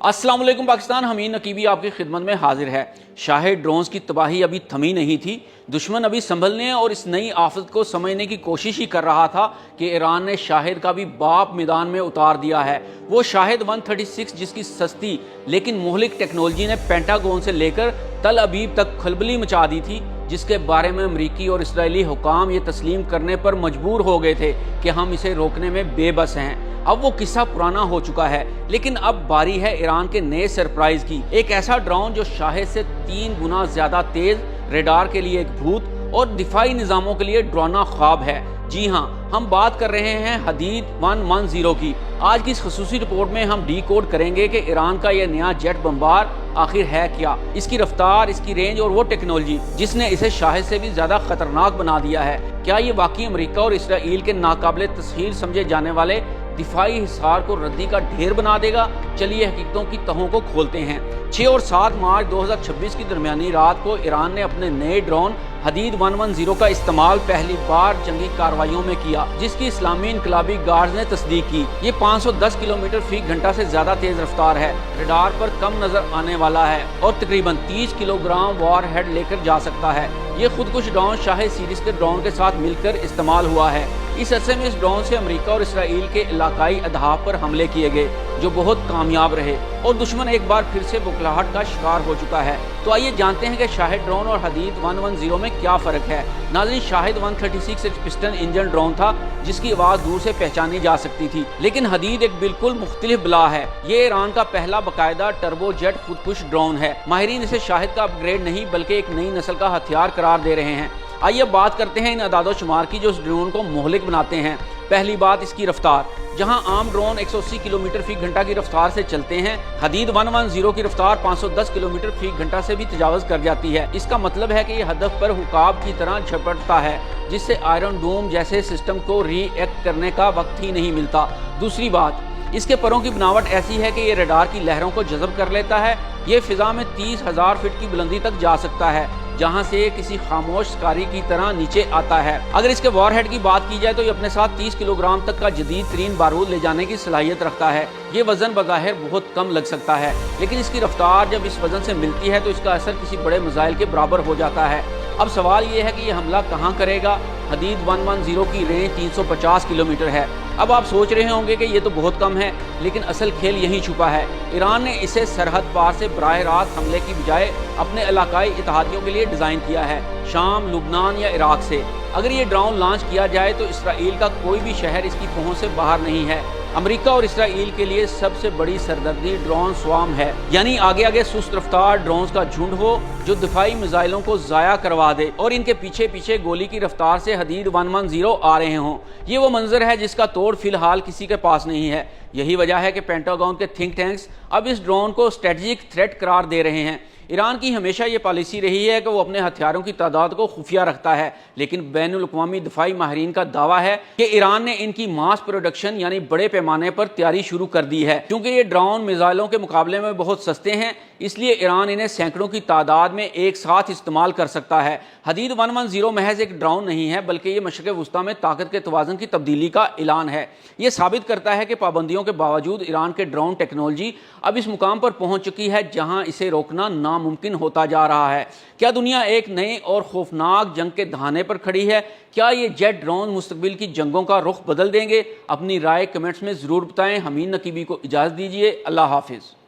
अस्सलाम वालेकुम पाकिस्तान, हमीद नकीबी आपकी खिदमत में हाजिर है। शाहे ड्रोन्स की तबाही अभी थमी नहीं थी। दुश्मन अभी संभलने और इस नई आफत को समझने की कोशिश ही कर रहा था कि ईरान ने शाहिद का भी बाप मैदान में उतार दिया है। वो शाहिद 136 जिसकी सस्ती लेकिन मुहलिक टेक्नोलॉजी ने पेंटागन से लेकर तल अबीब तक खलबली मचा दी थी, जिसके बारे में अमरीकी और इसराइली हुकाम ये तस्लीम करने पर मजबूर हो गए थे कि हम इसे रोकने में बेबस हैं। अब वो किस्सा पुराना हो चुका है, लेकिन अब बारी है ईरान के नए सरप्राइज की। एक ऐसा ड्रोन जो शाहिद से 3 गुना ज्यादा तेज, रेडार के लिए एक भूत और दिफाई निज़ामों के लिए डरावना ख्वाब है। जी हाँ, हम बात कर रहे हैं हदीद 110 की। आज की इस खसूसी रिपोर्ट में हम डी कोड करेंगे कि ईरान का यह नया जेट बम्बार आखिर है क्या, इसकी रफ्तार, इसकी रेंज और वो टेक्नोलॉजी जिसने इसे शाहिद से भी ज्यादा खतरनाक बना दिया है। क्या ये वाकई अमेरिका और इसराइल के नाकाबिले तस्खीर समझे जाने वाले दिफाई हिसार को रद्दी का ढेर बना देगा? चलिए हकीकतों की तहों को खोलते हैं। 6 और 7 मार्च 2026 की दरमियानी रात को ईरान ने अपने नए ड्रोन हदीद 110 का इस्तेमाल पहली बार जंगी कार्रवाइयों में किया, जिसकी इस्लामी इनकलाबी गार्ड्स ने तस्दीक की। ये 510 किलोमीटर फी घंटा से ज्यादा तेज रफ्तार है, रडार पर कम नजर आने वाला है और तकरीबन 30 किलोग्राम वॉर हेड लेकर जा सकता है। ये खुदकुश ड्रोन शाहिद सीरीज के ड्रोन के साथ मिलकर इस्तेमाल हुआ है। इस अरसे में इस ड्रोन से अमेरिका और इसराइल के इलाकाई अहदाफ पर हमले किए गए, जो बहुत कामयाब रहे और दुश्मन एक बार फिर से बुखलाहट का शिकार हो चुका है। तो आइए जानते हैं कि शाहिद ड्रोन और हदीद 110 में क्या फ़र्क है। नाज़रीन, शाहिद 136 एक पिस्टन इंजन ड्रोन था जिसकी आवाज़ दूर से पहचानी जा सकती थी, लेकिन हदीद एक बिल्कुल मुख्तलिफ बला है। ये ईरान का पहला बाकायदा टर्बो जेट खुदकुश ड्रोन है। माहिरीन इसे शाहिद का अपग्रेड नहीं बल्कि एक नई नस्ल का हथियार करार दे रहे हैं। आइए बात करते हैं इन अदादो शुमार की जो इस ड्रोन को मुहलिक बनाते हैं। पहली बात, इसकी रफ्तार। जहां आम ड्रोन 180 किलोमीटर फी घंटा की रफ्तार से चलते हैं, हदीद 110 की रफ्तार 510 किलोमीटर फी घंटा से भी तजावज़ कर जाती है। इसका मतलब है कि ये हदफ पर हुकाब की तरह झपटता है, जिससे आयरन डोम जैसे सिस्टम को रिएक्ट करने का वक्त ही नहीं मिलता। दूसरी बात, इसके परों की बनावट ऐसी है कि ये रडार की लहरों को जज़ब कर लेता है। ये फिजा में 30,000 फीट की बुलंदी तक जा सकता है, जहां से किसी खामोश शिकारी की तरह नीचे आता है। अगर इसके वॉरहेड की बात की जाए तो ये अपने साथ 30 किलोग्राम तक का जदीद तरीन बारूद ले जाने की सलाहियत रखता है। ये वजन बज़ाहिर बहुत कम लग सकता है, लेकिन इसकी रफ्तार जब इस वजन से मिलती है तो इसका असर किसी बड़े मिसाइल के बराबर हो जाता है। अब सवाल ये है कि ये हमला कहाँ करेगा। हदीद 110 की रेंज 350 किलोमीटर है। अब आप सोच रहे होंगे कि ये तो बहुत कम है, लेकिन असल खेल यहीं छुपा है। ईरान ने इसे सरहद पार से बराह रास्त हमले की बजाय अपने इलाकाई इत्तेहादियों के लिए डिज़ाइन किया है, शाम, लुबनान या इराक से। अगर ये ड्रोन लॉन्च किया जाए तो इसराइल का कोई भी शहर इसकी पहुंच से बाहर नहीं है। अमेरिका और इसराइल के लिए सबसे बड़ी सरदर्दी ड्रोन स्वाम है, यानी आगे आगे सुस्त रफ्तार ड्रोन्स का झुंड हो जो दिफाई मिसाइलों को ज़ाया करवा दे और इनके पीछे पीछे गोली की रफ्तार से हदीद 110 आ रहे हों। ये वो मंजर है जिसका तोड़ फिलहाल किसी के पास नहीं है। यही वजह है कि पेंटागन के थिंक टैंक्स अब इस ड्रोन को स्ट्रेटजिक थ्रेट करार दे रहे हैं। ईरान की हमेशा ये पॉलिसी रही है कि वो अपने हथियारों की तादाद को खुफिया रखता है, लेकिन बैनुल अक़वामी दिफाई माहिरीन का दावा है कि ईरान ने इनकी मास प्रोडक्शन यानी बड़े पैमाने पर तैयारी शुरू कर दी है। क्योंकि ये ड्रोन मिसाइलों के मुकाबले में बहुत सस्ते हैं, इसलिए ईरान इन्हें सैकड़ों की तादाद में एक साथ इस्तेमाल कर सकता है। हदीद 110 महज एक ड्रोन नहीं है, बल्कि ये मशरिक़ वुस्ता में ताकत के तवाज़ुन की तब्दीली का ऐलान है। ये साबित करता है कि पाबंदियों के बावजूद ईरान के ड्रोन टेक्नोलॉजी अब इस मुकाम पर पहुंच चुकी है जहां इसे रोकना नामुमकिन होता जा रहा है। क्या दुनिया एक नए और खौफनाक जंग के दहाने पर खड़ी है? क्या ये जेट ड्रोन मुस्तकबिल की जंगों का रुख बदल देंगे? अपनी राय कमेंट्स में ज़रूर बताएं। हमीद नकीबी को इजाज़त दीजिए। अल्लाह हाफिज़।